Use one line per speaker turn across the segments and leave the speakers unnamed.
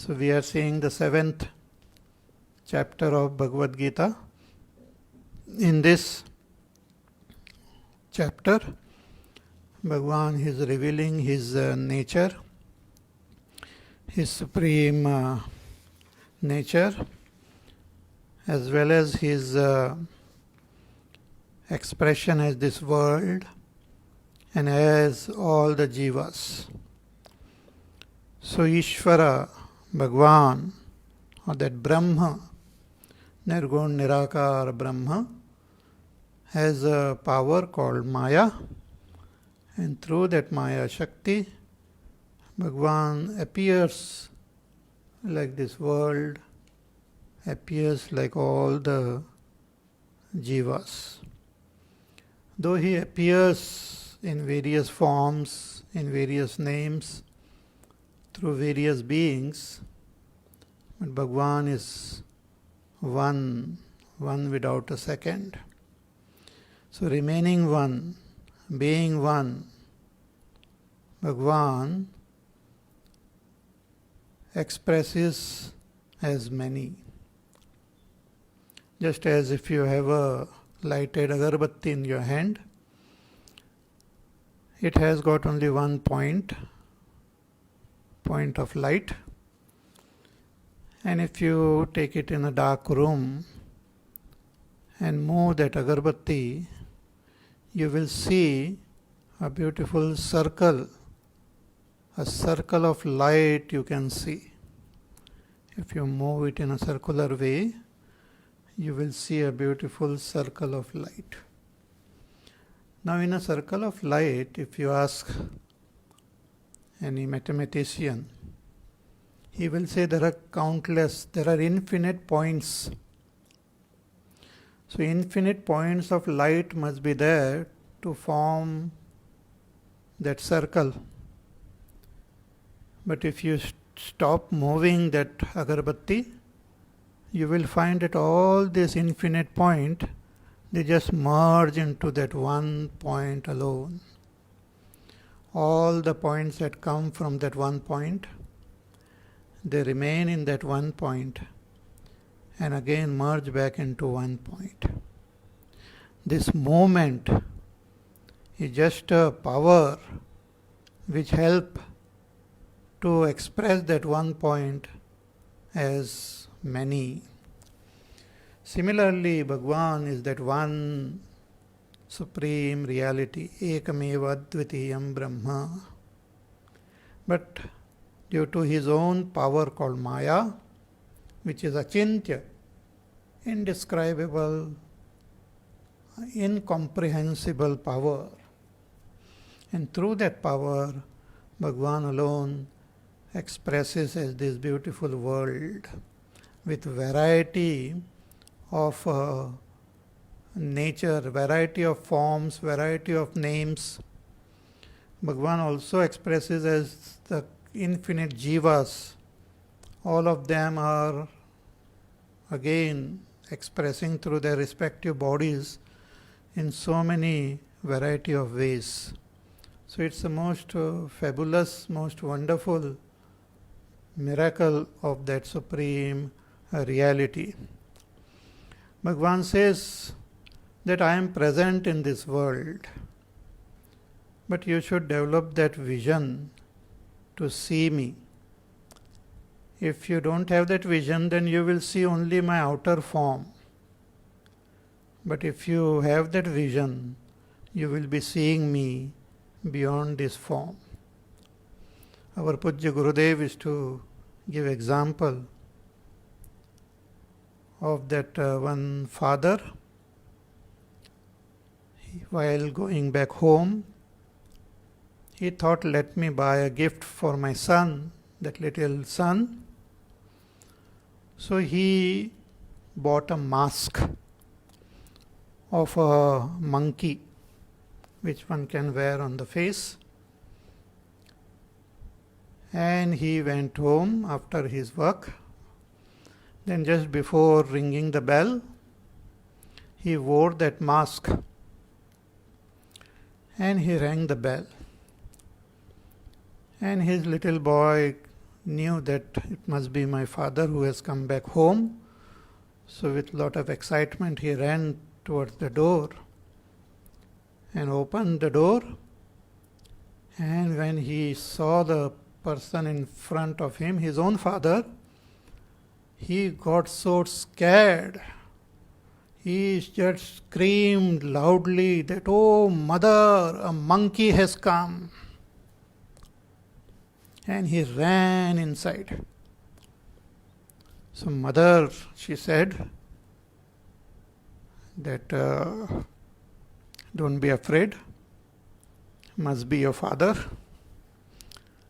So we are seeing the 7th chapter of Bhagavad Gita. In this chapter, Bhagavan is revealing his nature, his supreme nature, as well as his expression as this world and as all the jivas. So Ishvara, Bhagavan, or that Brahma, Nirgun Nirakar Brahma, has a power called Maya, and through that Maya Shakti, Bhagavan appears like this world, appears like all the jivas. Though he appears in various forms, in various names, through various beings, but Bhagavan is one without a second. So remaining one, being one, Bhagavan expresses as many. Just as if you have a lighted agarbatti in your hand, it has got only one point of light, and if you take it in a dark room and move that agarbatti, you will see a beautiful circle, a circle of light you can see. If you move it in a circular way, you will see a beautiful circle of light. Now in a circle of light, if you ask any mathematician, he will say there are infinite points. So infinite points of light must be there to form that circle. But if you stop moving that agarbatti, you will find that all this infinite point, they just merge into that one point alone. All the points that come from that one point, they remain in that one point and again merge back into one point. This movement is just a power which help to express that one point as many. Similarly, Bhagavan is that one supreme reality, Ekameva Advitiyam Brahma. But due to his own power called Maya, which is achintya, indescribable, incomprehensible power, and through that power, Bhagavan alone expresses as this beautiful world with variety of nature, variety of forms, variety of names. Bhagavan also expresses as the infinite jivas. All of them are again expressing through their respective bodies in so many variety of ways. So it's the most fabulous, most wonderful miracle of that supreme reality. Bhagavan says that I am present in this world, but you should develop that vision to see me. If you don't have that vision, then you will see only my outer form. But if you have that vision, you will be seeing me beyond this form. Our Pujya Gurudev is to give example of that one father. While going back home, he thought, let me buy a gift for my son, that little son. So he bought a mask of a monkey, which one can wear on the face. And he went home after his work. Then just before ringing the bell, he wore that mask and he rang the bell. And his little boy knew that it must be my father who has come back home. So with lot of excitement he ran towards the door and opened the door, and when he saw the person in front of him, his own father, he got so scared. He just screamed loudly that, "Oh mother, a monkey has come." And he ran inside. So mother, she said that, "Don't be afraid, must be your father.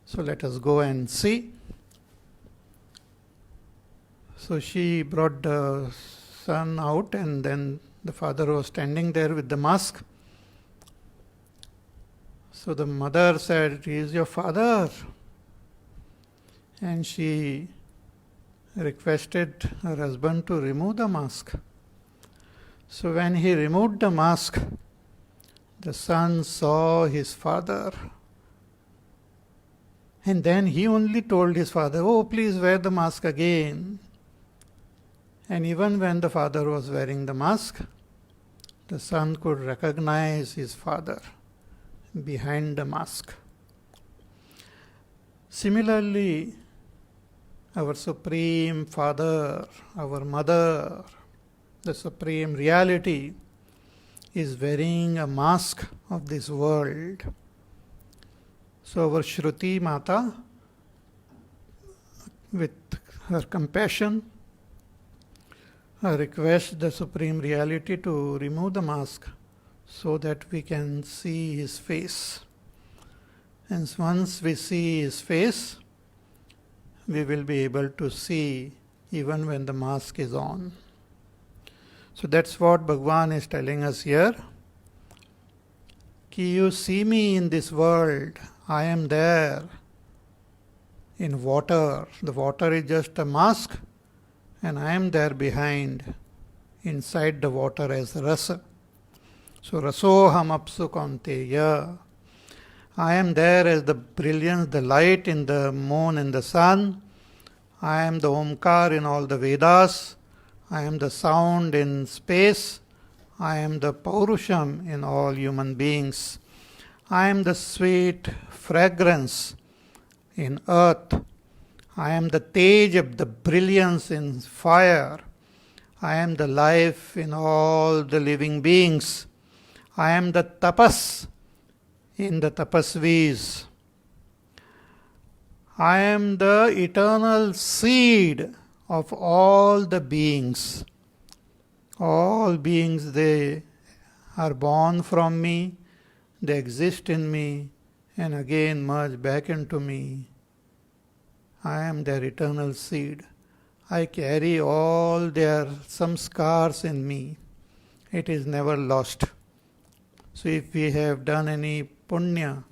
So let us go and see." So she brought the son out, and then the father was standing there with the mask. So the mother said, "He is your father." And she requested her husband to remove the mask. So when he removed the mask, the son saw his father. And then he only told his father, "Oh, please wear the mask again." And even when the father was wearing the mask, the son could recognize his father behind the mask. Similarly, our Supreme Father, our Mother, the Supreme Reality, is wearing a mask of this world. So our Shruti Mata, with her compassion, requests the Supreme Reality to remove the mask so that we can see his face. And once we see his face, we will be able to see even when the mask is on. So that's what Bhagwan is telling us here. Ki you see me in this world, I am there in water. The water is just a mask, and I am there behind, inside the water as rasa. So rasoham apsu kaunteya. I am there as the brilliance, the light in the moon and the sun. I am the Omkar in all the Vedas. I am the sound in space. I am the Paurusham in all human beings. I am the sweet fragrance in earth. I am the tej, the brilliance in fire. I am the life in all the living beings. I am the tapas in the tapasvis. I am the eternal seed of all the beings. All beings, they are born from me, they exist in me, and again merge back into me. I am their eternal seed. I carry all their samskars in me. It is never lost. So if we have done any punya,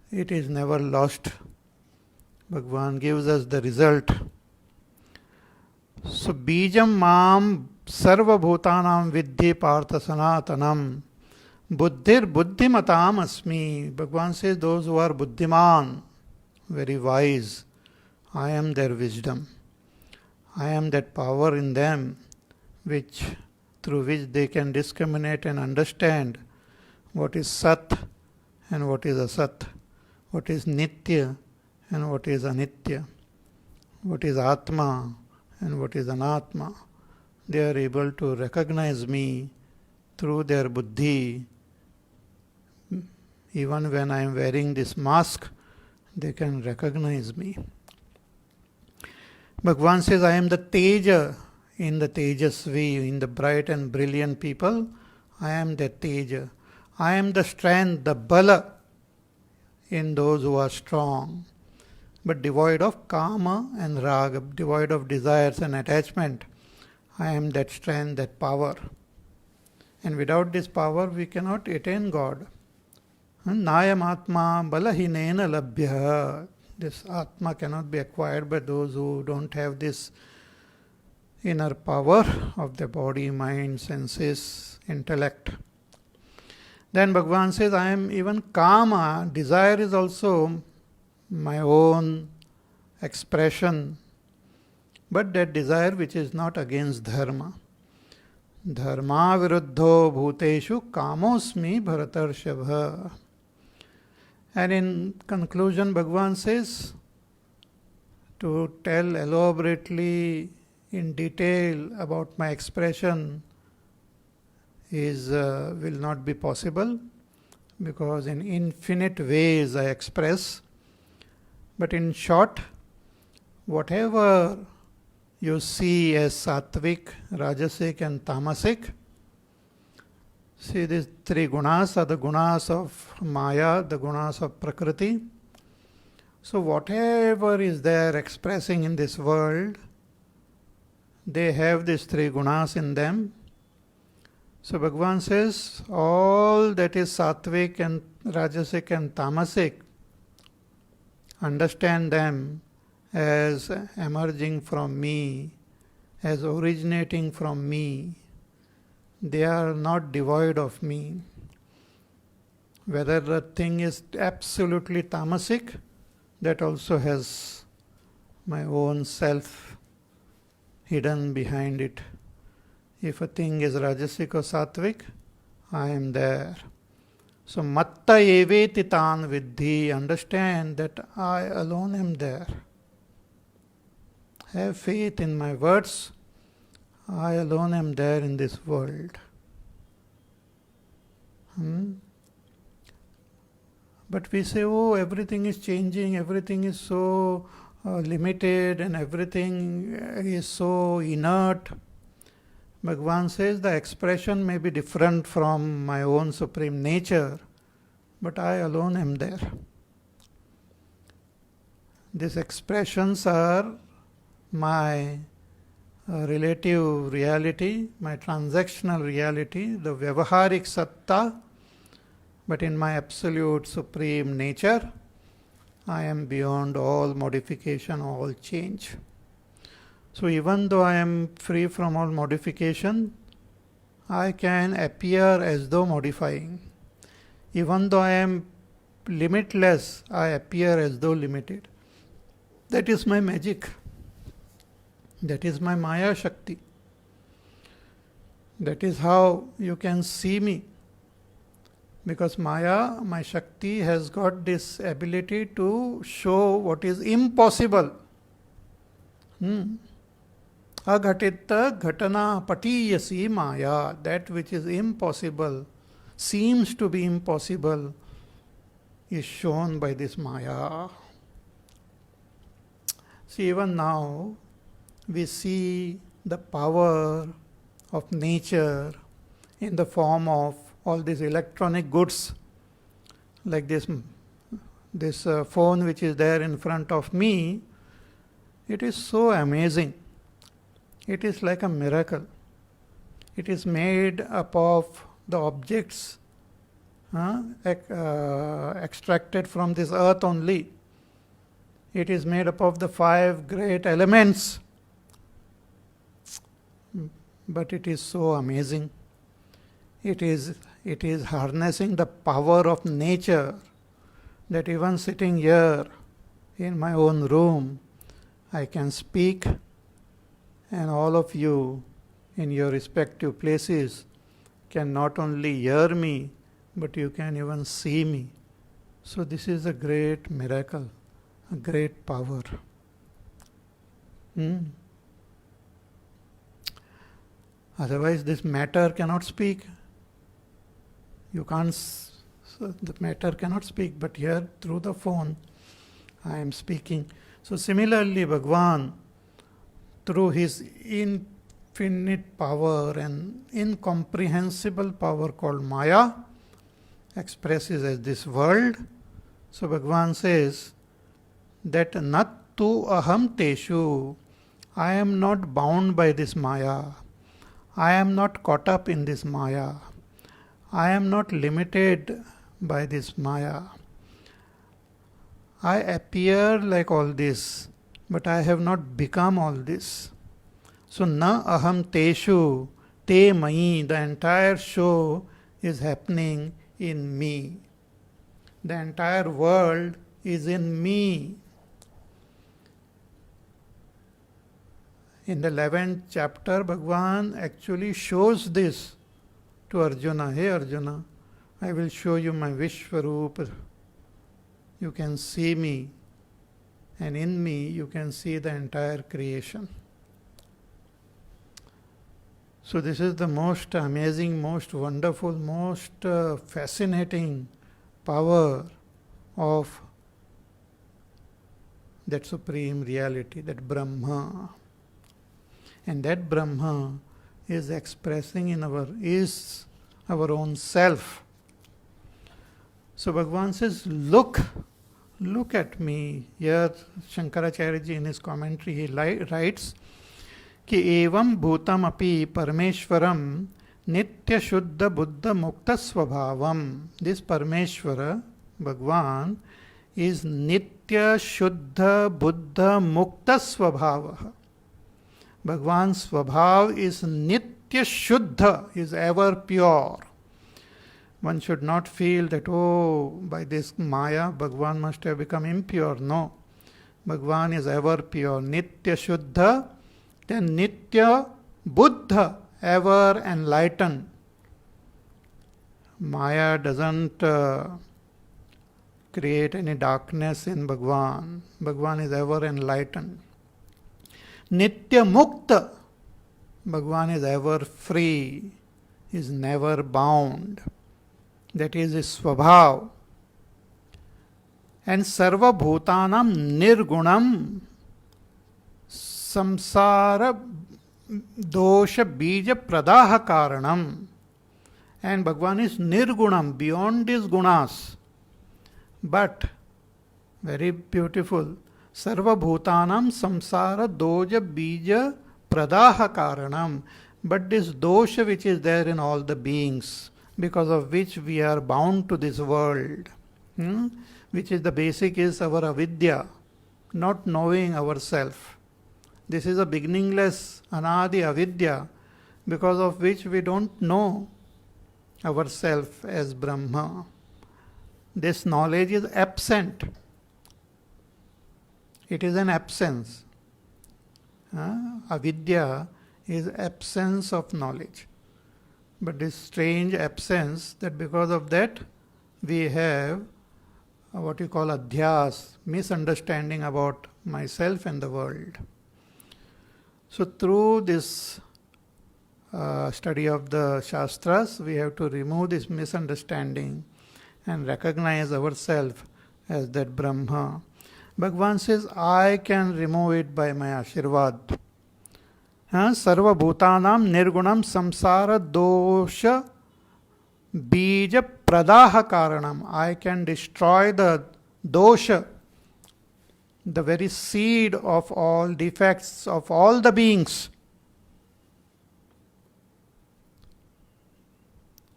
it is never lost. Bhagwan gives us the result. So bijam mam sarva bhutanam vidhi partha sanatanam buddhir buddhimatam asmi. Bhagwan says those who are buddhiman, very wise, I am their wisdom. I am that power in them through which they can discriminate and understand what is Sat and what is Asat, what is Nitya and what is Anitya, what is Atma and what is Anatma. They are able to recognize me through their buddhi. Even when I am wearing this mask, they can recognize me. Bhagwan says, I am the Teja in the Tejasvi, in the bright and brilliant people. I am the Teja. I am the strength, the Bala in those who are strong, but devoid of Kama and Raga, devoid of desires and attachment. I am that strength, that power. And without this power, we cannot attain God. Nayam Atma Balahinena Labhya. This Atma cannot be acquired by those who don't have this inner power of the body, mind, senses, intellect. Then Bhagavan says, I am even Kama. Desire is also my own expression, but that desire which is not against dharma. Dharma viruddho bhuteshu kamosmi bharatarshava. And in conclusion, Bhagavan says, to tell elaborately in detail about my expression will not be possible, because in infinite ways I express. But in short, whatever you see as sattvic, rajasic and tamasic, see, these three gunas are the gunas of Maya, the gunas of Prakriti. So whatever is there expressing in this world, they have these three gunas in them. So Bhagavan says, all that is sattvic and rajasic and tamasic, understand them as emerging from me, as originating from me. They are not devoid of me. Whether the thing is absolutely tamasic, that also has my own self hidden behind it. If a thing is rajasic or sattvic, I am there. So matta eveti tan viddhi, understand that I alone am there. Have faith in my words. I alone am there in this world. But we say, oh, everything is changing, everything is so limited and everything is so inert. Bhagavan says the expression may be different from my own supreme nature, but I alone am there. These expressions are my relative reality, my transactional reality, the vyavaharik satta, but in my absolute supreme nature, I am beyond all modification, all change. So even though I am free from all modification, I can appear as though modifying. Even though I am limitless, I appear as though limited. That is my magic. That is my Maya Shakti. That is how you can see me. Because Maya, my Shakti, has got this ability to show what is impossible. Aghatita ghatana patiyasi Maya. That which is impossible, seems to be impossible, is shown by this Maya. See, even now, we see the power of nature in the form of all these electronic goods, like this phone which is there in front of me. It is so amazing. It is like a miracle. It is made up of the objects extracted from this earth only. It is made up of the 5 great elements. But it is so amazing. It is harnessing the power of nature, that even sitting here in my own room, I can speak, and all of you in your respective places can not only hear me, but you can even see me. So this is a great miracle, a great power. Otherwise this matter cannot speak. The matter cannot speak, but here through the phone I am speaking. So similarly, Bhagavan, through his infinite power and incomprehensible power called Maya, expresses as this world. So Bhagavan says that nattu aham teshu, I am not bound by this Maya. I am not caught up in this Maya. I am not limited by this Maya. I appear like all this, but I have not become all this. So na aham teshu, te mai, the entire show is happening in me. The entire world is in me. In the 11th chapter, Bhagavan actually shows this to Arjuna. Hey Arjuna, I will show you my Vishwarupa. You can see me, and in me you can see the entire creation. So this is the most amazing, most wonderful, most fascinating power of that supreme reality, that Brahma. And that Brahma is expressing is our own self. So Bhagavan says, look at me. Here Shankaracharya ji in his commentary he writes कि एवं भूतम अपि परमेश्वरम नित्य शुद्ध बुद्ध मुक्त स्वभावम. This परमेश्वर भगवान is nitya shuddha buddha mukta svabhava. Bhagwan's svabhav is nitya shuddha, is ever pure. One should not feel that, oh, by this maya, Bhagwan must have become impure. No. Bhagwan is ever pure. Nitya shuddha, then nitya buddha, ever enlightened. Maya doesn't create any darkness in Bhagwan. Bhagwan is ever enlightened. Nitya mukta, Bhagwan is ever free, is never bound. That is his swabhav. And sarva bhutanam nirgunam samsara dosha bija pradaha karanam. And Bhagwan is nirgunam, beyond his gunas. But, very beautiful, sarva bhutanam samsara doja bija pradaha karanam. But this dosha which is there in all the beings, because of which we are bound to this world, which is the basic is our avidya, not knowing ourselves. This is a beginningless anadi avidya, because of which we don't know ourselves as Brahma. This knowledge is absent. It is an absence. Avidya is absence of knowledge. But this strange absence, that because of that we have what you call adhyas, misunderstanding about myself and the world. So through this study of the Shastras, we have to remove this misunderstanding and recognize ourselves as that Brahma. Bhagavan says, I can remove it by my Ashirvad. Sarva bhutanam nirgunam samsara dosha bija pradaha karanam. I can destroy the dosha, the very seed of all defects of all the beings.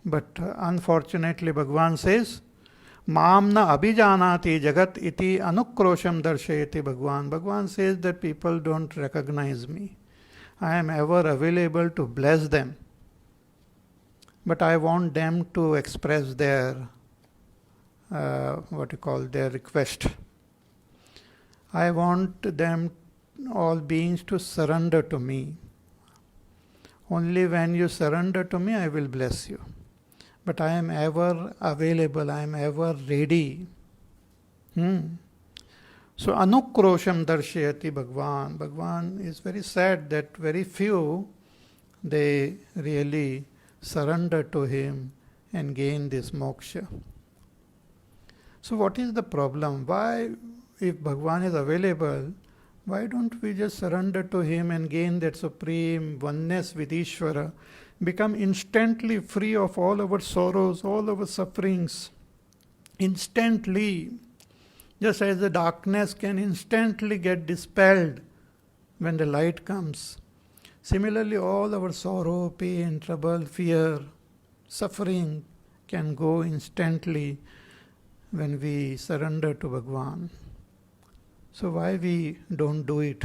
But unfortunately, Bhagavan says, Maam na abhijanati jagat iti anukrosham darshayati Bhagavan. Bhagavan says that people don't recognize me. I am ever available to bless them. But I want them to express their, their request. I want them, all beings, to surrender to me. Only when you surrender to me, I will bless you. But I am ever available, I am ever ready. So anukrosham darshayati Bhagavan. Bhagavan is very sad that very few, they really surrender to him and gain this moksha. So what is the problem? Why, if Bhagavan is available, why don't we just surrender to him and gain that supreme oneness with Ishvara, become instantly free of all our sorrows, all our sufferings, instantly, just as the darkness can instantly get dispelled when the light comes. Similarly, all our sorrow, pain, trouble, fear, suffering can go instantly when we surrender to Bhagavan. So why we don't do it?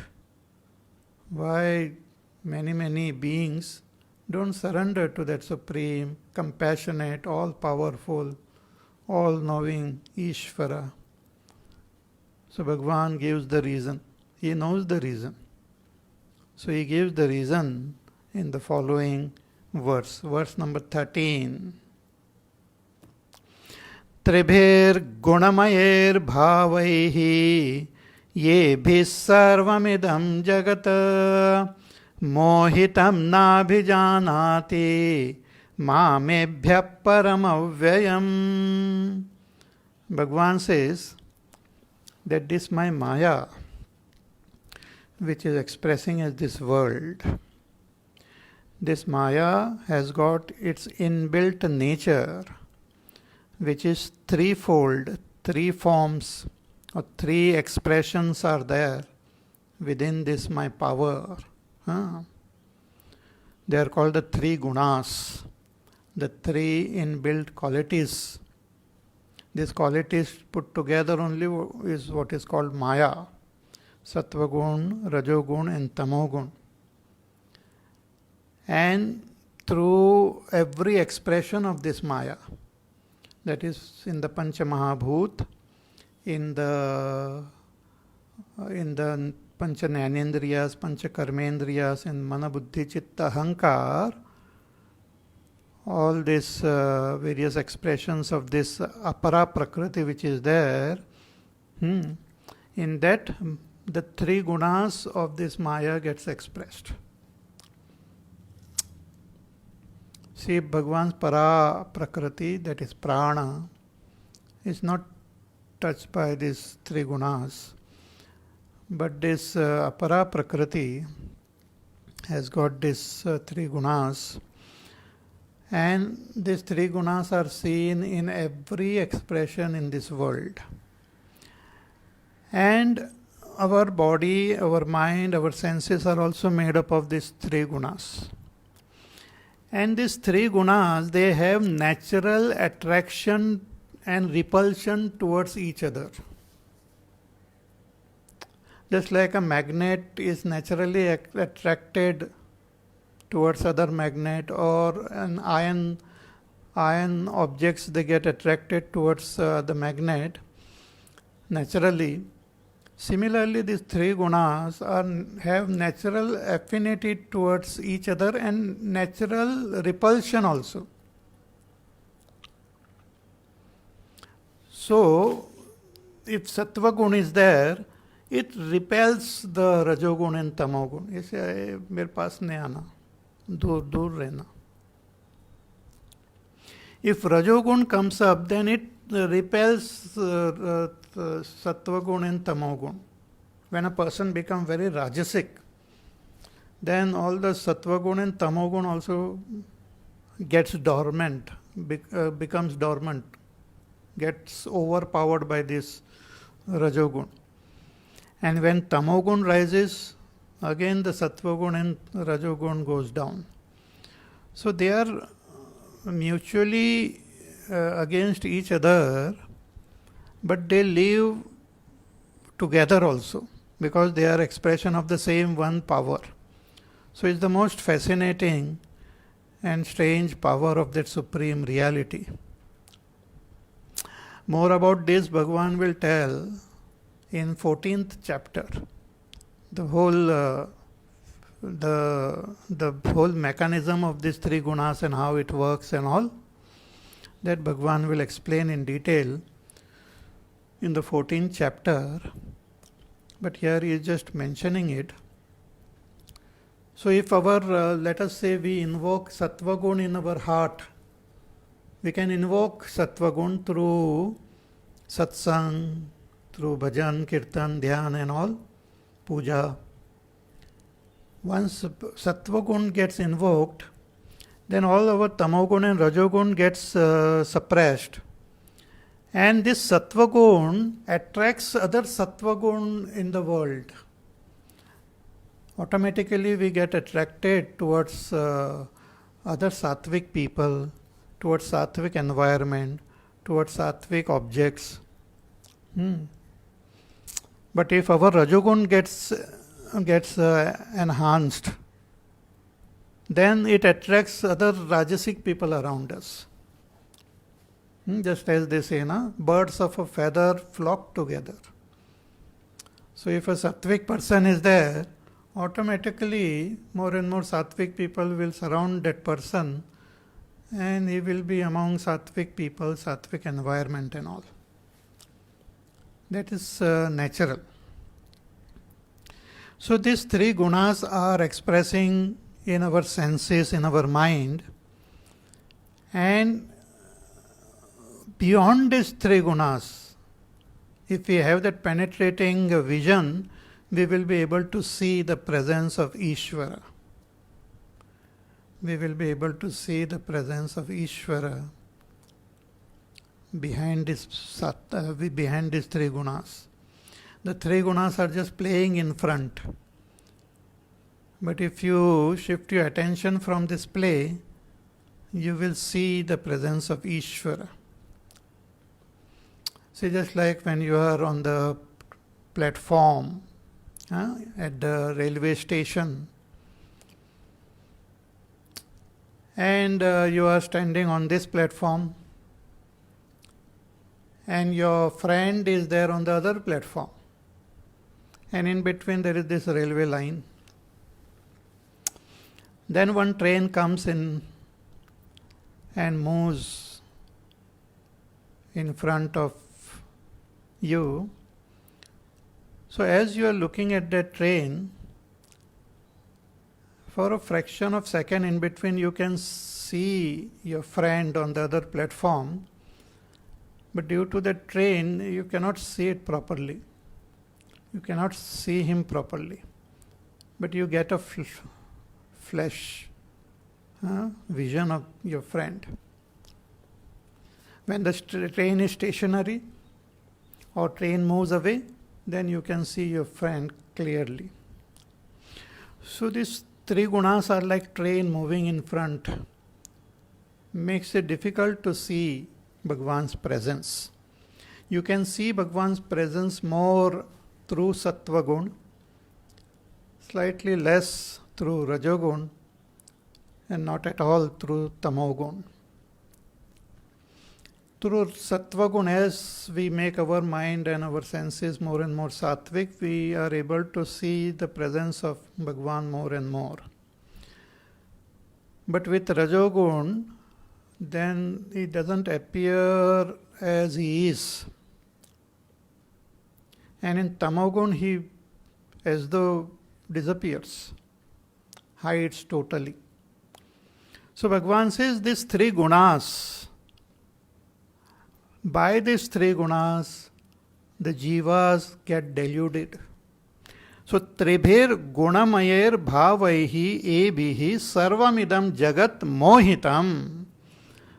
Why many beings don't surrender to that supreme, compassionate, all-powerful, all-knowing Ishvara? So Bhagavan gives the reason. He knows the reason. So he gives the reason in the following verse, verse number 13. त्रिभिर्गुणमयैर्भावैः येभिः सर्वमिदं जगत् मोहितं नाभिजानाति मामेभ्यः परमव्ययम्. Bhagavan says that this my Maya, which is expressing as this world, this Maya has got its inbuilt nature, which is threefold. Three forms or three expressions are there within this my power. They are called the three gunas, the three inbuilt qualities. These qualities put together only is what is called Maya. Sattva gun, Rajogun and Tamogun. And through every expression of this Maya, that is in the Pancha Mahabhut, in the Pancha Jnanendriyas, Pancha Karmendriyas, and Mana Buddhi Chitta Ahankar, all these various expressions of this Apara Prakriti which is there, in that the three gunas of this Maya gets expressed. See, Bhagavan's Para Prakriti, that is Prana, is not touched by these three gunas. But this Apara Prakriti has got these three gunas. And these three gunas are seen in every expression in this world. And our body, our mind, our senses are also made up of these three gunas. And these three gunas, they have natural attraction and repulsion towards each other. Just like a magnet is naturally attracted towards other magnet, or an iron objects, they get attracted towards the magnet naturally. Similarly, these three gunas have natural affinity towards each other and natural repulsion also. So, if Sattva gun is there, it repels the Rajogun and Tamogun. You say, मेरे पास नहीं आना, दूर दूर रहना. If Rajogun comes up, then it repels Sattva gun and Tamogun. When a person becomes very Rajasic, then all the Sattva gun and Tamogun also gets dormant, becomes dormant, gets overpowered by this Rajogun. And when Tamogun rises, again the Sattva gun and Rajogun goes down. So they are mutually against each other, but they live together also, because they are expression of the same one power. So it's the most fascinating and strange power of that supreme reality. More about this Bhagavan will tell in 14th chapter. The whole the whole mechanism of these three gunas and how it works and all, that Bhagavan will explain in detail in the 14th chapter. But here he is just mentioning it. So if our, let us say we invoke Sattva gun in our heart, we can invoke Sattva gun through satsang, through bhajan, kirtan, dhyan and all, puja. Once Sattva gun gets invoked, then all our Tamogun and Rajogun gets suppressed. And this Sattva gun attracts other Sattva gun in the world. Automatically we get attracted towards other Sattvic people, towards Sattvic environment, towards Sattvic objects. But if our Rajogun gets enhanced, then it attracts other Rajasic people around us. Just as they say, birds of a feather flock together. So if a Sattvic person is there, automatically more and more sattvic people will surround that person, and he will be among sattvic people, sattvic environment and all. That is natural. So these three gunas are expressing in our senses, in our mind, and beyond these three gunas, if we have that penetrating vision, we will be able to see the presence of Ishvara. We will be able to see the presence of Ishvara behind these three gunas. The three gunas are just playing in front. But if you shift your attention from this play, you will see the presence of Ishvara. See, just like when you are on the platform at the railway station, and you are standing on this platform, and your friend is there on the other platform, and in between there is this railway line. Then one train comes in and moves in front of you. So as you are looking at that train, for a fraction of a second in between you can see your friend on the other platform, but due to the train you cannot see it properly. You cannot see him properly, but you get a flash vision of your friend. When the train is stationary or train moves away, then you can see your friend clearly. So these three gunas are like train moving in front. Makes it difficult to see Bhagwan's presence. You can see Bhagwan's presence more through Sattva Gun, slightly less through Rajogun, and not at all through Tamogun. Through Sattva Gun, as we make our mind and our senses more and more sattvic, we are able to see the presence of Bhagwan more and more. But with Rajogun, then he doesn't appear as he is. And in Tamogun, he as though disappears, hides totally. So Bhagwan says these three gunas, by these three gunas, the jivas get deluded. So tribhir gunamayer bhavaihi ebihi sarvamidam jagat mohitam.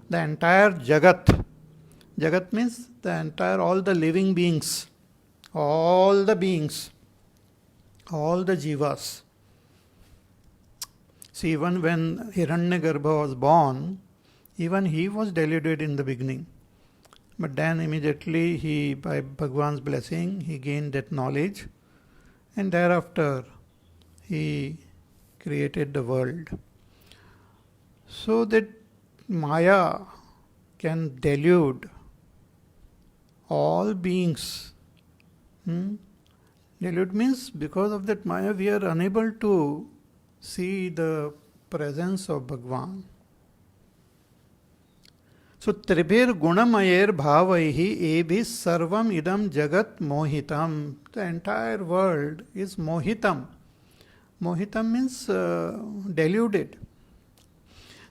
The entire jagat. Jagat means the entire, all the living beings, all the beings, all the jivas. See, even when Hiranyagarbha was born, even he was deluded in the beginning. But then immediately he, by Bhagwan's blessing, he gained that knowledge, and thereafter he created the world. So that Maya can delude all beings. Delude means because of that Maya we are unable to see the presence of Bhagwan. So tribhir gunamayer bhavaihi ebhi sarvam idam jagat mohitam. The entire world is mohitam. Mohitam means deluded.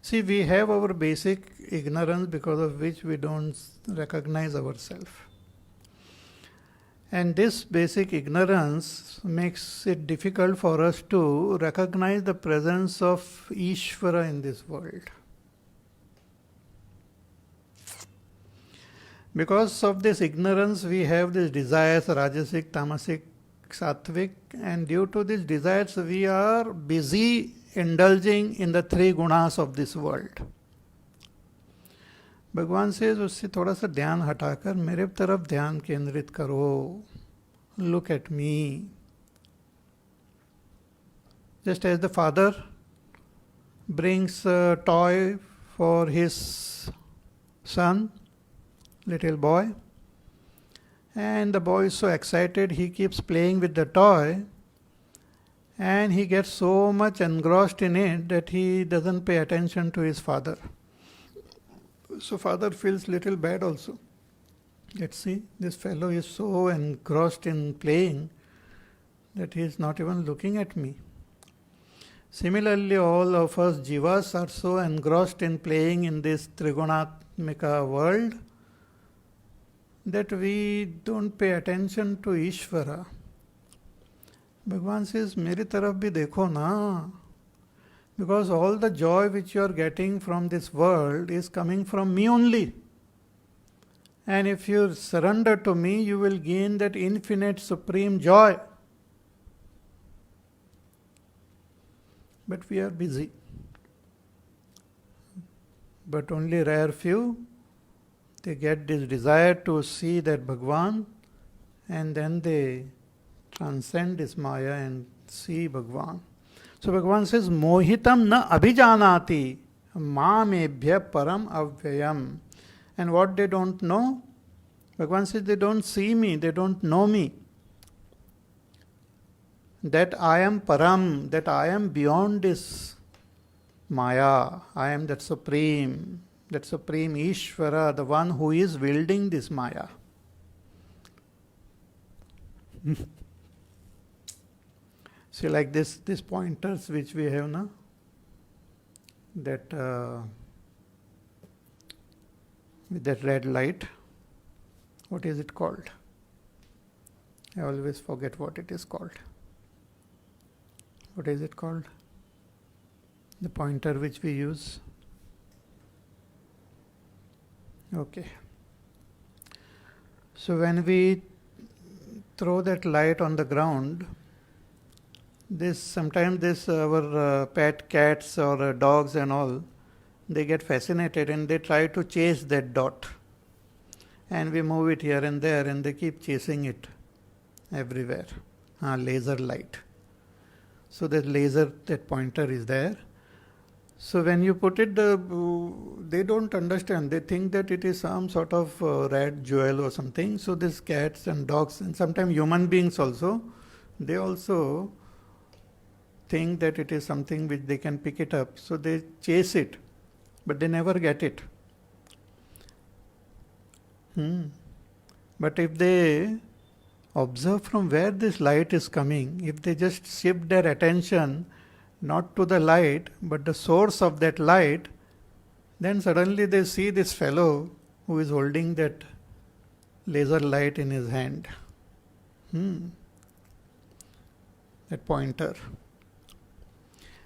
See, we have our basic ignorance because of which we don't recognize ourselves. And this basic ignorance makes it difficult for us to recognize the presence of Ishvara in this world. Because of this ignorance, we have these desires, rajasic, tamasic, sattvic, and due to these desires, we are busy indulging in the three gunas of this world. भगवान से उससे थोड़ा सा ध्यान हटाकर मेरे तरफ ध्यान केंद्रित करो. Look at me. Just as the father brings a toy for his son, little boy, and the boy is so excited he keeps playing with the toy, and he gets so much engrossed in it that he doesn't pay attention to his father. So father feels little bad also. Let's see, this fellow is so engrossed in playing that he is not even looking at me. Similarly, all of us jivas are so engrossed in playing in this Trigunatmika world that we don't pay attention to Ishvara. Bhagwan says, मेरी तरफ भी देखो ना. Because all the joy which you are getting from this world is coming from me only. And if you surrender to me, you will gain that infinite supreme joy. But we are busy. But only rare few, they get this desire to see that Bhagwan, and then they transcend this Maya and see Bhagwan. So Bhagwan says, Mohitam na abhijanati mamebhya param avyayam. And what they don't know? Bhagwan says they don't see me, they don't know me. That I am param, that I am beyond this Maya. I am that supreme Ishvara, the one who is wielding this Maya. See, like these pointers which we have now, that with that red light, what is it called? I always forget what it is called. What is it called? The pointer which we use. Okay. So when we throw that light on the ground, sometimes our pet cats or dogs and all, they get fascinated and they try to chase that dot. And we move it here and there and they keep chasing it everywhere. Laser light. So that pointer is there. So when you put it, they don't understand. They think that it is some sort of red jewel or something. So these cats and dogs and sometimes human beings also, they also think that it is something which they can pick it up. So they chase it, but they never get it. But if they observe from where this light is coming, if they just shift their attention not to the light but the source of that light, then suddenly they see this fellow who is holding that laser light in his hand. That pointer.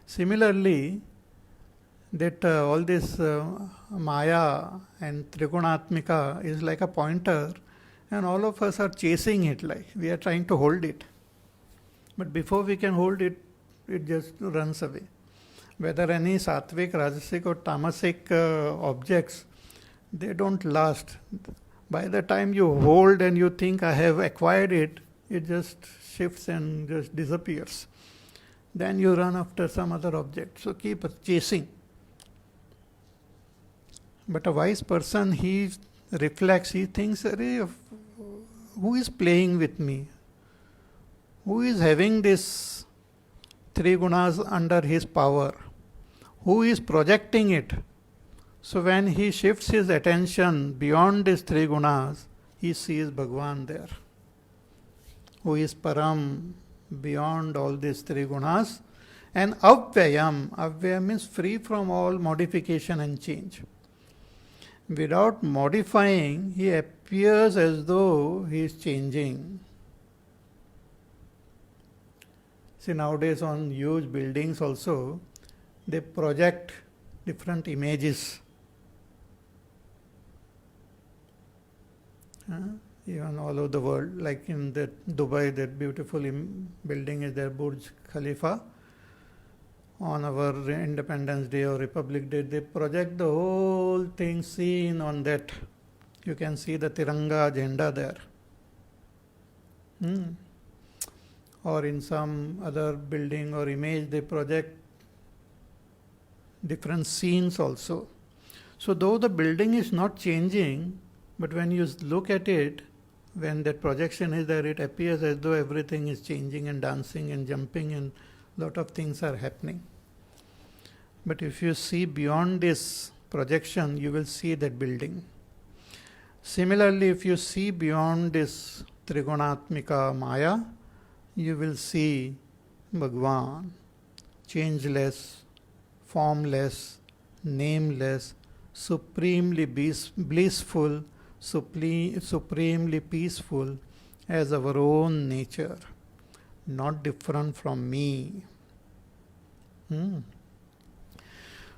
Similarly, that all this Maya and Trigunatmika is like a pointer, and all of us are chasing it, like we are trying to hold it. But before we can hold it, it just runs away. Whether any sattvic, rajasic or tamasic objects, they don't last. By the time you hold and you think I have acquired it, it just shifts and just disappears. Then you run after some other object. So keep chasing. But a wise person, he reflects, he thinks, who is playing with me? Who is having this three gunas under his power? Who is projecting it? So when he shifts his attention beyond these three gunas, he sees Bhagwan there, who is param, beyond all these three gunas. And avyayam means free from all modification and change. Without modifying, he appears as though he is changing. See, nowadays on huge buildings also, they project different images. Even all over the world, like in that Dubai, that beautiful building is there, Burj Khalifa. On our Independence Day or Republic Day, they project the whole thing seen on that. You can see the Tiranga agenda there. Or in some other building or image, they project different scenes also. So though the building is not changing, but when you look at it, when that projection is there, it appears as though everything is changing and dancing and jumping and lot of things are happening. But if you see beyond this projection, you will see that building. Similarly, if you see beyond this Trigunatmika Maya, you will see Bhagwan, changeless, formless, nameless, supremely blissful, supremely peaceful as our own nature, not different from me.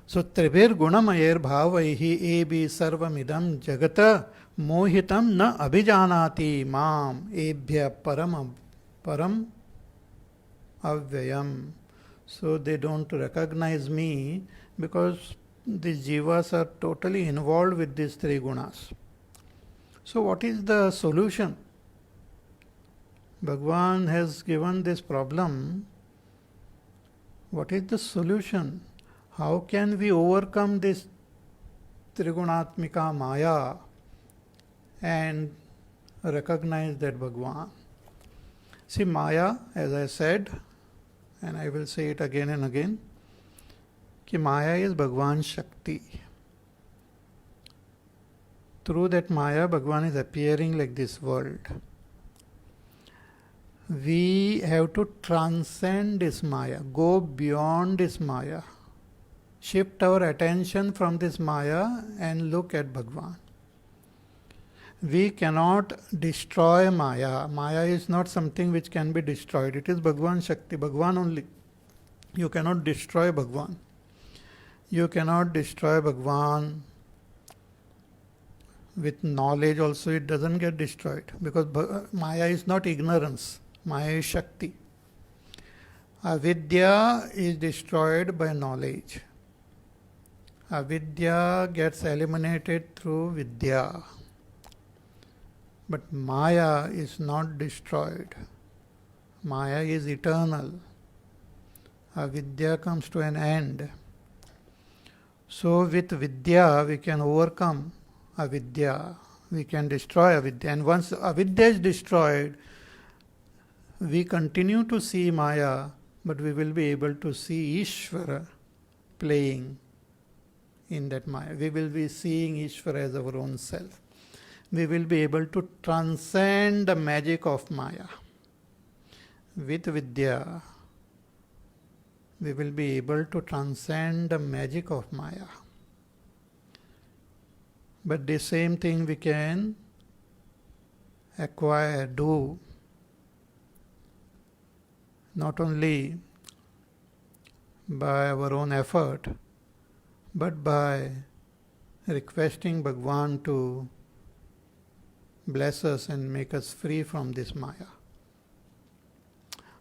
So Tribir Gunamayer Bhavaihi Ebi Sarvamidam Jagata Mohitam Na Abhijanati Mam Ebhya Param Avyayam. So they don't recognize me because these jivas are totally involved with these three gunas. So what is the solution? Bhagwan has given this problem. What is the solution? How can we overcome this Trigunatmika Maya and recognize that Bhagwan? See, Maya, as I said, and I will say it again and again, कि Maya is Bhagwan's Shakti. Through that Maya, Bhagwan is appearing like this world. We have to transcend this Maya, go beyond this Maya, shift our attention from this Maya and look at Bhagwan. We cannot destroy Maya. Maya is not something which can be destroyed. It is Bhagwan Shakti, Bhagwan only. You cannot destroy Bhagwan. You cannot destroy Bhagwan with knowledge also. It doesn't get destroyed because Maya is not ignorance. Maya is Shakti. Avidya is destroyed by knowledge. Avidya gets eliminated through Vidya. But Maya is not destroyed. Maya is eternal. Avidya comes to an end. So with Vidya we can overcome Avidya. We can destroy Avidya. And once Avidya is destroyed, we continue to see Maya, but we will be able to see Ishvara playing in that Maya. We will be seeing Ishvara as our own self. We will be able to transcend the magic of Maya. With Vidya, we will be able to transcend the magic of Maya. But the same thing we can acquire, do, not only by our own effort, but by requesting Bhagwan to bless us and make us free from this Maya.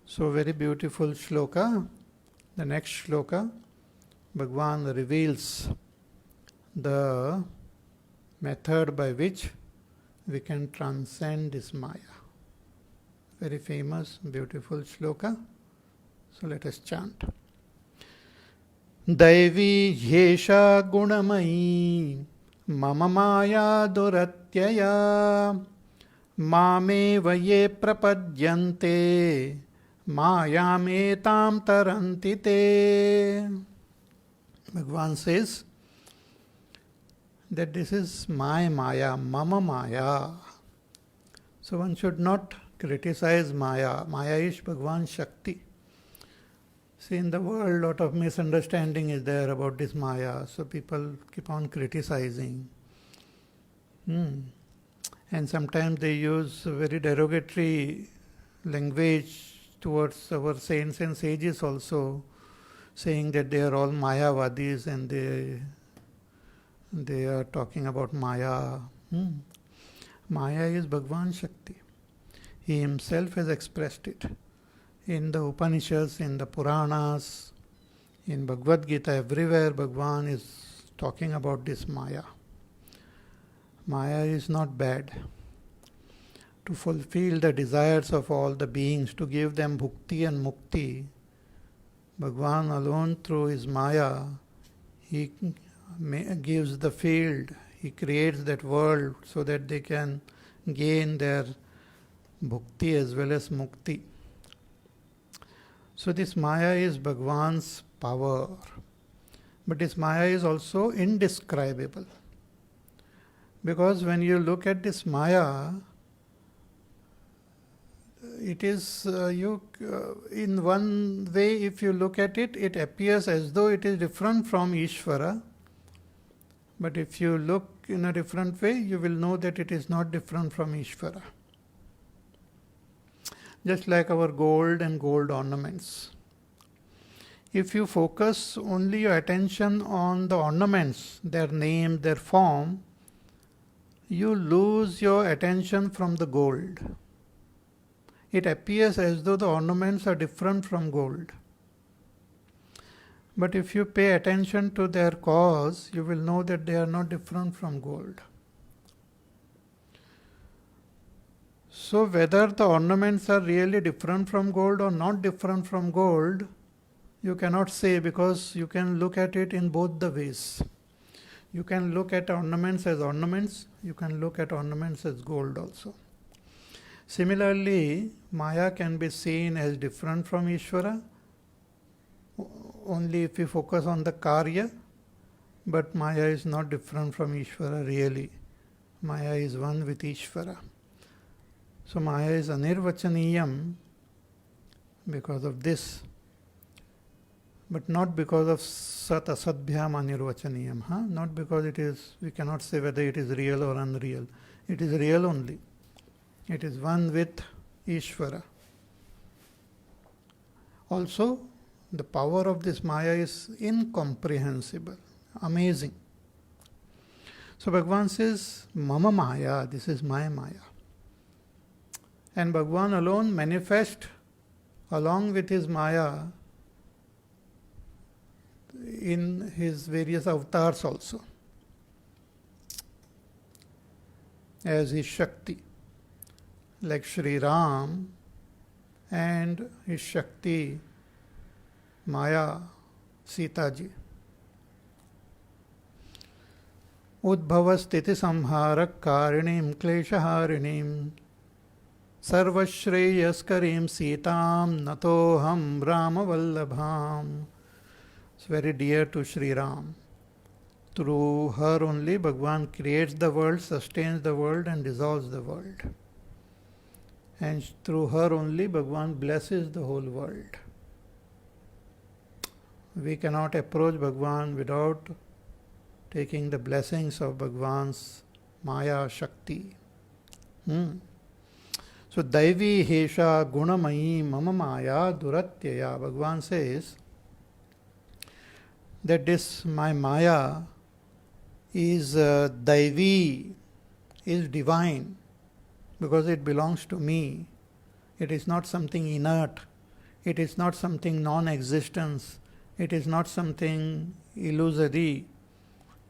So very beautiful shloka. The next shloka, Bhagwan reveals the method by which we can transcend this Maya. Very famous, beautiful shloka. So let us chant. Daivi yesha gunamayi mama maya duratyaya mameva ye prapadyante mayametam taranti te. Bhagwan says that this is my Maya, mama Maya. So one should not criticize Maya. Maya is Bhagwan's Shakti. See, in the world, a lot of misunderstanding is there about this Maya. So people keep on criticizing. And sometimes they use very derogatory language towards our saints and sages also, saying that they are all Mayavadis and they are talking about Maya. Maya is Bhagwan Shakti. He himself has expressed it. In the Upanishads, in the Puranas, in Bhagavad Gita, everywhere Bhagwan is talking about this Maya. Maya is not bad. To fulfill the desires of all the beings, to give them bhukti and mukti, Bhagwan alone through his Maya, he gives the field, he creates that world so that they can gain their bhukti as well as mukti. So this Maya is Bhagwan's power. But this Maya is also indescribable. Because when you look at this Maya, it is, in one way, if you look at it, it appears as though it is different from Ishvara. But if you look in a different way, you will know that it is not different from Ishvara. Just like our gold and gold ornaments. If you focus only your attention on the ornaments, their name, their form, you lose your attention from the gold. It appears as though the ornaments are different from gold. But if you pay attention to their cause, you will know that they are not different from gold. So whether the ornaments are really different from gold or not different from gold, you cannot say, because you can look at it in both the ways. You can look at ornaments as ornaments, you can look at ornaments as gold also. Similarly, Maya can be seen as different from Ishvara only if we focus on the Karya, but Maya is not different from Ishvara really. Maya is one with Ishvara. So Maya is anirvachaniyam because of this, but not because of sat asadbhyam anirvachaniyam. Not because it is, we cannot say whether it is real or unreal. It is real only. It is one with Ishvara. Also, the power of this Maya is incomprehensible, amazing. So Bhagavan says, Mama Maya, this is my Maya. And Bhagavan alone manifest along with his Maya in his various avatars also, as his Shakti, like Shri Ram and his Shakti Maya Sita ji. Udbhava sthiti samharak karinim kleshaharinim sarvashreyaskarim sitam natoham Rama Vallabham. It's very dear to Shri Ram. Through her only Bhagavan creates the world, sustains the world and dissolves the world. And through her only Bhagavan blesses the whole world. We cannot approach Bhagavan without taking the blessings of Bhagavan's Maya Shakti. So Daivi Hesha Gunamayi Mama Maya Duratyaya. Bhagavan says that this my Maya is Daivi, is divine, because it belongs to me. It is not something inert. It is not something non-existence. It is not something illusory.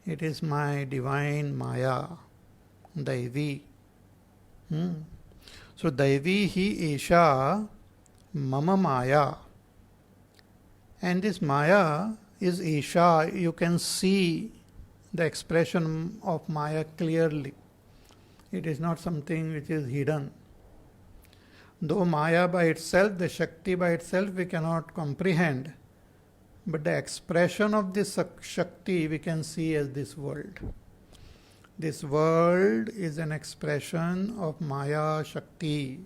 It is my divine Maya, Daivi. So Daivi hi Esha Mama Maya. And this Maya is Esha. You can see the expression of Maya clearly. It is not something which is hidden. Though Maya by itself, the Shakti by itself, we cannot comprehend, but the expression of this Shakti we can see as this world. This world is an expression of Maya Shakti.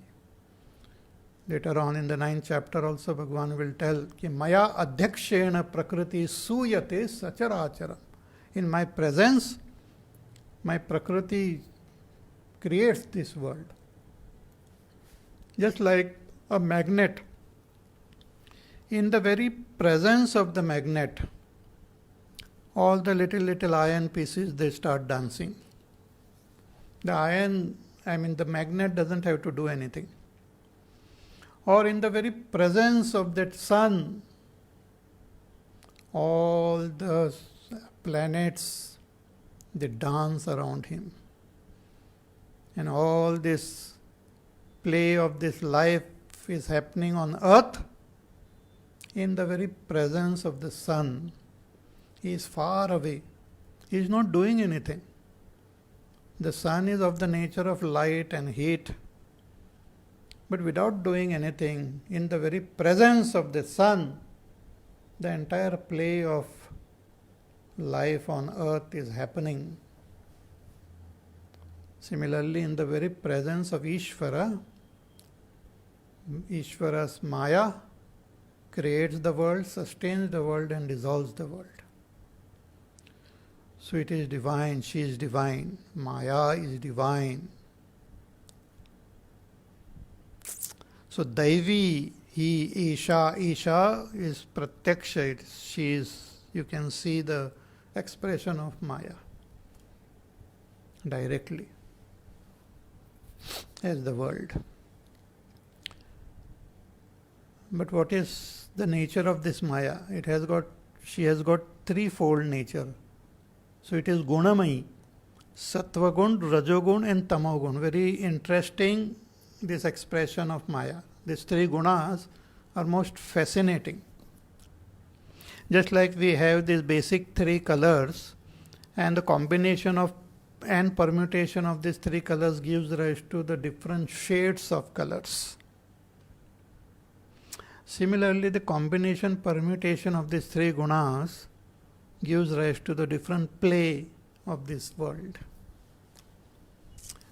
Later on in the 9th chapter also Bhagavan will tell ki Maya adhyakshena prakriti suyate sacharacharam. In my presence, my prakriti creates this world. Just like a magnet. In the very presence of the magnet, all the little iron pieces, they start dancing. The magnet doesn't have to do anything. Or in the very presence of that sun, all the planets, they dance around him. And all this play of this life is happening on earth in the very presence of the sun. He is far away. He is not doing anything. The sun is of the nature of light and heat. But without doing anything, in the very presence of the sun, the entire play of life on earth is happening. Similarly, in the very presence of Ishvara, Ishvara's Maya creates the world, sustains the world, and dissolves the world. So it is divine, she is divine, Maya is divine. So Daivi, he, Isha is Pratyaksha, she is, you can see the expression of Maya directly as the world. But what is the nature of this Maya? She has got threefold nature. So it is Gunamayi, Sattvagun, Rajogun and Tamogun. Very interesting, this expression of Maya. These three gunas are most fascinating. Just like we have these basic three colors, and the combination of and permutation of these three colors gives rise to the different shades of colors. Similarly, the combination permutation of these three gunas gives rise to the different play of this world.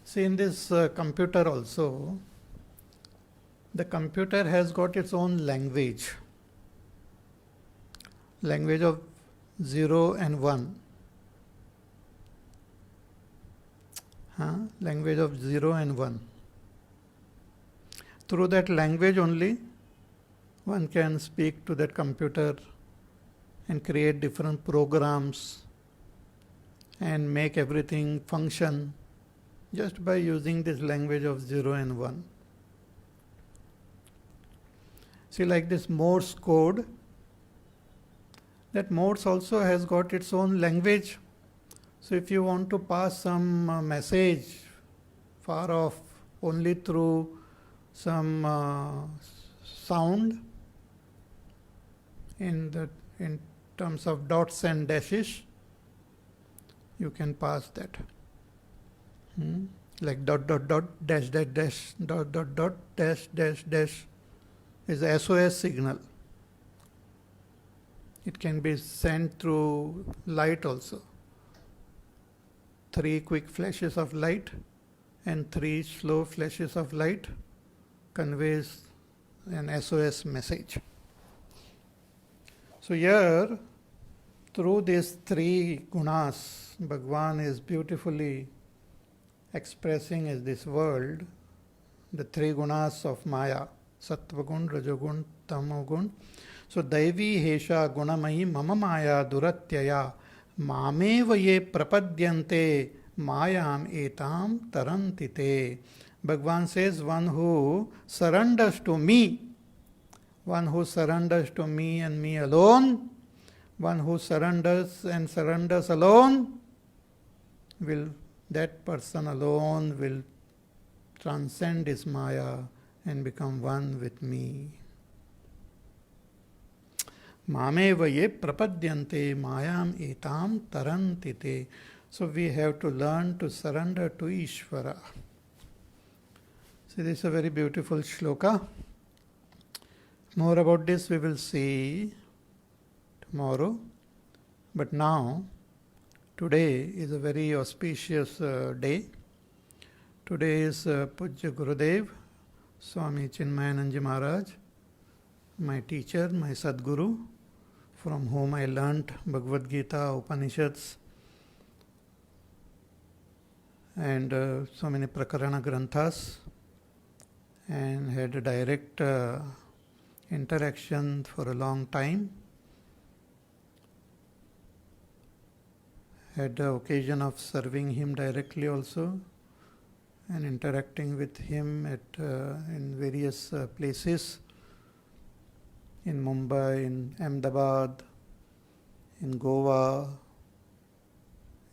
See, in this computer also, the computer has got its own language of 0 and 1. Language of 0 and 1. Through that language only, one can speak to that computer and create different programs and make everything function just by using this language of 0 and 1. See, like this Morse code, that Morse also has got its own language. So if you want to pass some message far off only through some sound in terms of dots and dashes, you can pass that. Like dot dot dot dash dash dash dot dot dot dash dash dash is a SOS signal. It can be sent through light also. 3 quick flashes of light and 3 slow flashes of light conveys an SOS message. So here, through these 3 gunas, Bhagwan is beautifully expressing as this world, the 3 gunas of Maya, Sattvagun, Rajogun, Tamogun. So Daivi Hesha Gunamayi Mama Maya Duratyaya Mameva ye prapadyante mayam etam tarantite. Bhagwan says, one who surrenders to me and me alone, one who surrenders and surrenders alone, that person alone will transcend his Maya and become one with me. Mameva ye prapadyante mayam etam tarantite. So we have to learn to surrender to Ishvara. See, this is a very beautiful shloka. More about this we will see tomorrow. But now, today is a very auspicious day. Today is Pujya Gurudev, Swami Chinmayananda Maharaj, my teacher, my Sadguru, from whom I learnt Bhagavad Gita, Upanishads, and so many Prakarana Granthas, and had a direct interaction for a long time. Had the occasion of serving him directly also, and interacting with him in various places, in Mumbai, in Ahmedabad, in Goa,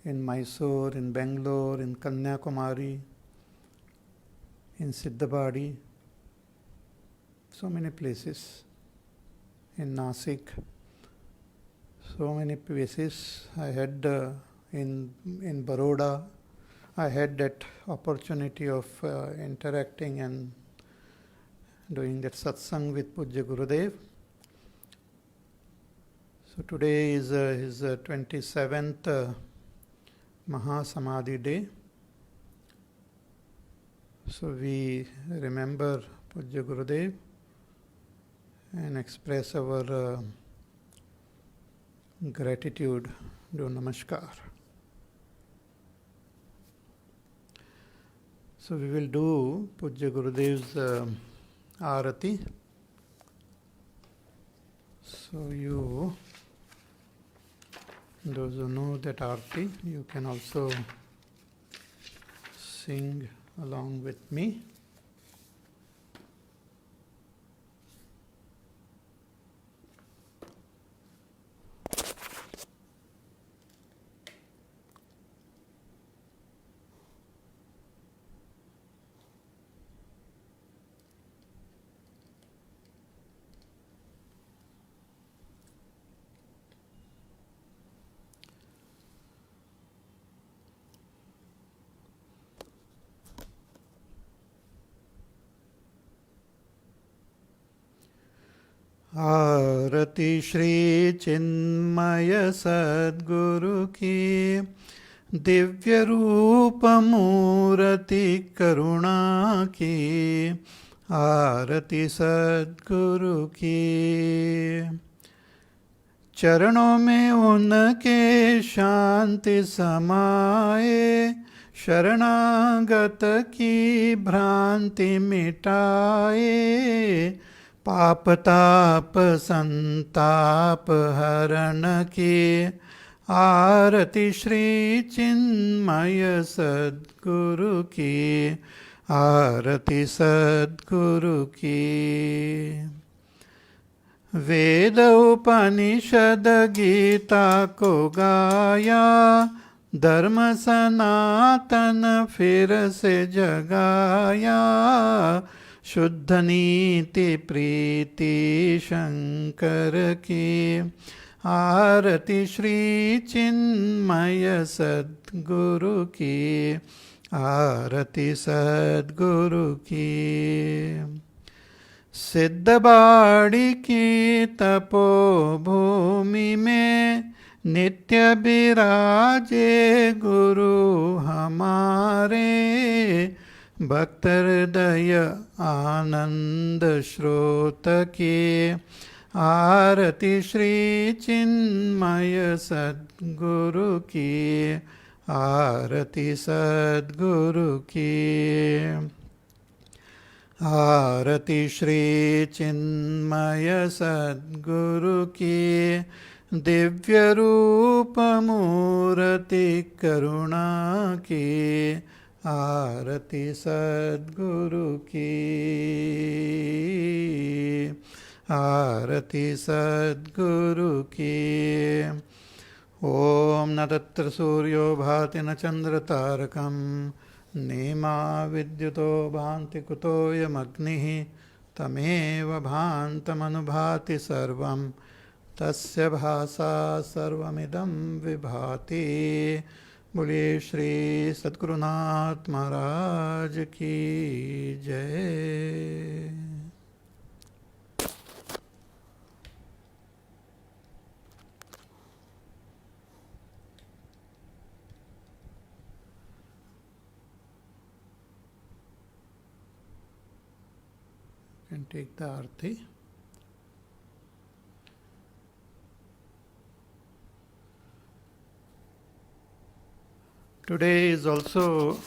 in Mysore, in Bangalore, in Kanyakumari, in Siddhabadi, so many places, in Nasik, so many places. I had in Baroda, I had that opportunity of interacting and doing that satsang with Pujya Gurudev. So today is his 27th Mahasamadhi day. So we remember Pujya Gurudev and express our gratitude. Do namaskar. So we will do Pujya Gurudev's Arati. So you, those who know that Arati, you can also sing along with me. आरती श्री चिन्मय सद्गुरु की, दिव्य रूप मूर्ति करुणा की। आरती सद्गुरु की, चरणों में उनके शांति समाए। शरणागत की भ्रांति मिटाए। पाप ताप संताप हरण की। आरती श्री चिन्मय सद्गुरु की। आरती सद्गुरु की। वेद उपनिषद गीता को गाया। धर्म सनातन फिर से जगाया। शुद्ध नीति प्रीति शंकर की। आरती श्री चिन्मय सद्गुरु की। आरती सद्गुरु की। सिद्धबाड़ी की तपोभूमि में नित्य विराजे गुरु हमारे। भक्त हृदय आनंद स्रोत की। आरती श्री चिन्मय सद्गुरु की। आरती सद्गुरु की। आरती श्री चिन्मय सद्गुरु की। दिव्य रूप मूर्ति करुणा की। आरती सद्गुरु की। आरती सद्गुरु की। ओम न तत्र सूर्यो भाति न चंद्र तारकं। नेमा विद्युतो भान्ति कुतोऽयमग्निः। तमेव भान्तमनुभाति सर्वं। तस्य भासा सर्वमिदं विभाति। बोलिए श्री सद्गुरुनाथ महाराज की जय। You can take the arti. Today is also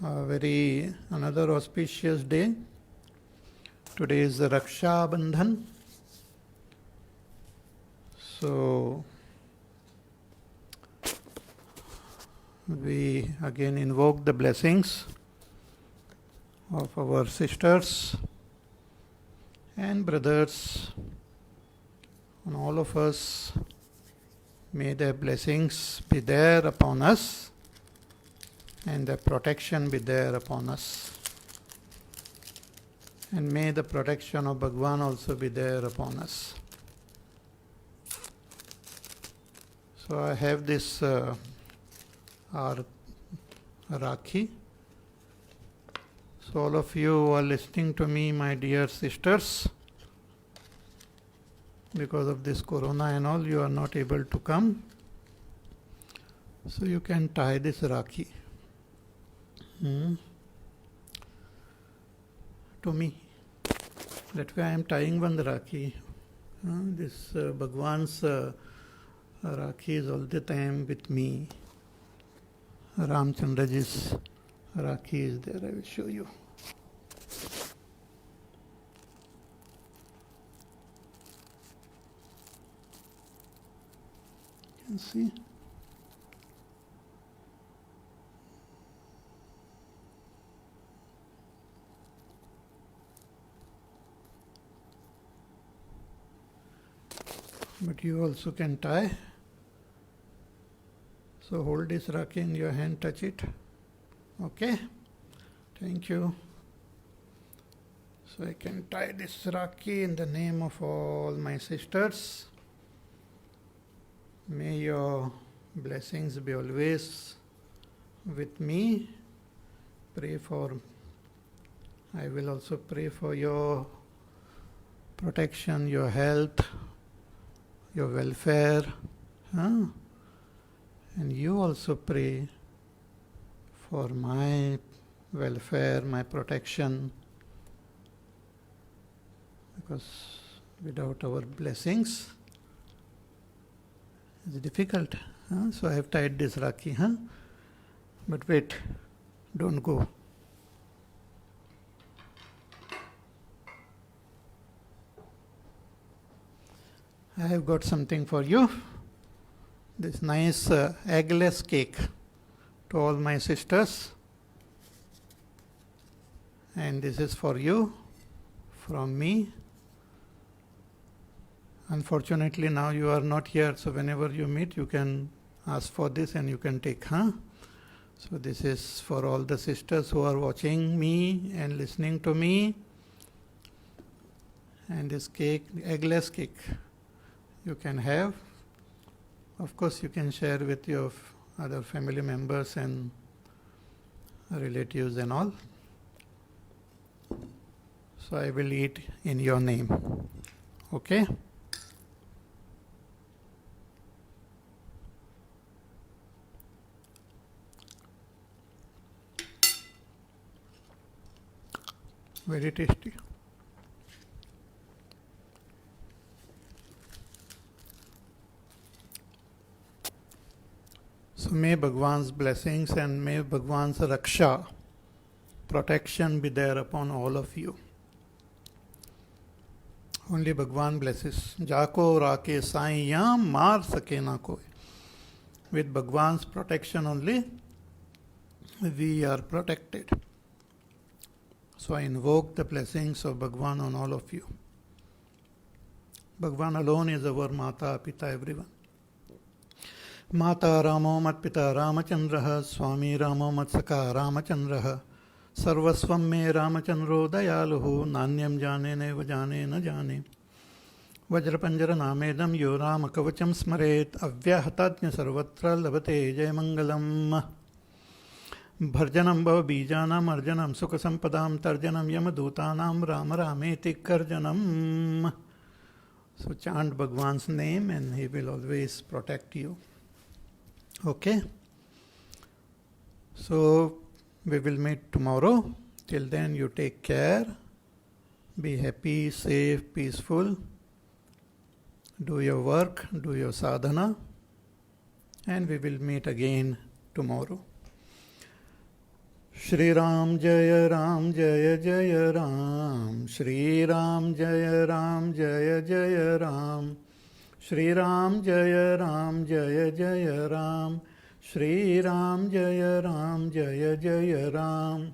another auspicious day. Today is the Raksha Bandhan. So we again invoke the blessings of our sisters and brothers on all of us. May their blessings be there upon us and their protection be there upon us. And may the protection of Bhagwan also be there upon us. So I have this Rakhi. So all of you who are listening to me, my dear sisters, because of this corona and all, you are not able to come. So you can tie this Rakhi to me. That way I am tying one Rakhi. This Bhagwan's Rakhi is all the time with me. Ramchandraji's Rakhi is there. I will show you. You can see. But you also can tie. So hold this Rakhi in your hand, touch it. Okay? Thank you. So I can tie this Rakhi in the name of all my sisters. May your blessings be always with me. I will also pray for your protection, your health, your welfare. And you also pray for my welfare, my protection. Because without our blessings, it's difficult. So I have tied this Rakhi. But wait, don't go. I have got something for you. This nice eggless cake to all my sisters. And this is for you from me. Unfortunately, now you are not here, so whenever you meet, you can ask for this and you can take. So this is for all the sisters who are watching me and listening to me. And this cake, eggless cake, you can have. Of course, you can share with your other family members and relatives and all. So I will eat in your name. Okay? Very tasty. So may Bhagwan's blessings and may Bhagwan's Raksha, protection be there upon all of you. Only Bhagwan blesses. Jako rake saiyam mar sake na koi. With Bhagwan's protection only, we are protected. So I invoke the blessings of Bhagwan on all of you. Bhagwan alone is our Mata, Pita, everyone. Mata Ramo Mat Pita Ramachandraha, Swami Ramo Mat Saka Ramachandraha, Sarvasvam me Ramachandro Dayaluhu, Nanyam Jane Neva Jane Na Jane. Vajrapanjara Namedam Yo Rama Kavacham Smaret, Avyahatadnya Sarvatra Labate Jai Mangalam. Bharjanam Bhava Bijanam Arjanam Sukha Sampadam Tarjanam Yamadutanam Rama Rameti Karjanam. So chant Bhagwan's name and he will always protect you. Okay? So we will meet tomorrow. Till then you take care. Be happy, safe, peaceful. Do your work, do your sadhana. And we will meet again tomorrow. Shri Ram Jaya Ram Jaya Jaya Ram. Shri Ram Jaya Ram Jaya Jaya Ram. Shri Ram Jaya Ram Jaya Jaya Ram. Shri Ram Jaya Ram Jaya Jaya Ram.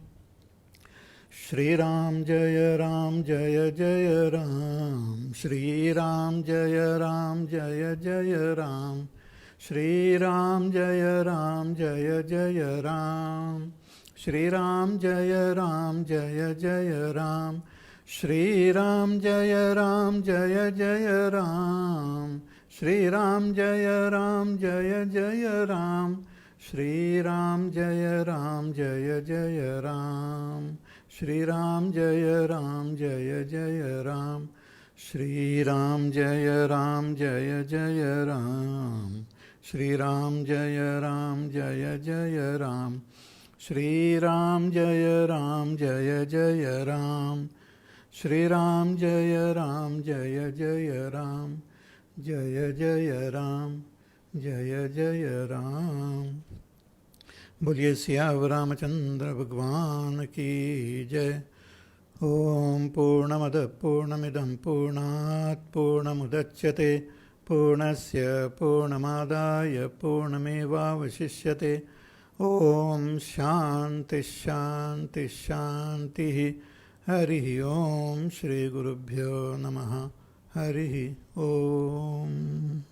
Shri Ram Jaya Ram Jaya Jaya Ram. Shri Ram Jaya Ram Jaya Jaya Ram. Shri Ram Jaya Ram Jaya Jaya Ram. Shri Ram Jaya Ram Jaya Jaya Ram. Shri Ram Jaya Ram Jaya Jaya Ram. Shri Ram Jaya Ram Jaya Jaya Ram. Shri Ram Jaya Ram Jaya Jaya Ram. Shri Ram जय जय राम, श्री राम जय जय राम, श्री राम जय जय राम, श्री राम जय जय राम, श्री राम जय जय राम, जय जय राम। बोलिए सियावर रामचंद्र भगवान की जय। ओम पूर्णमद पूर्णमिदं पूर्णात् पूर्णमुदच्यते पूर्णस्य पूर्णमादाय पूर्णमेवावशिष्यते। ओम शांति शांति शांति। हरि ओम। श्री गुरुभ्यो नमः। हरि ओम।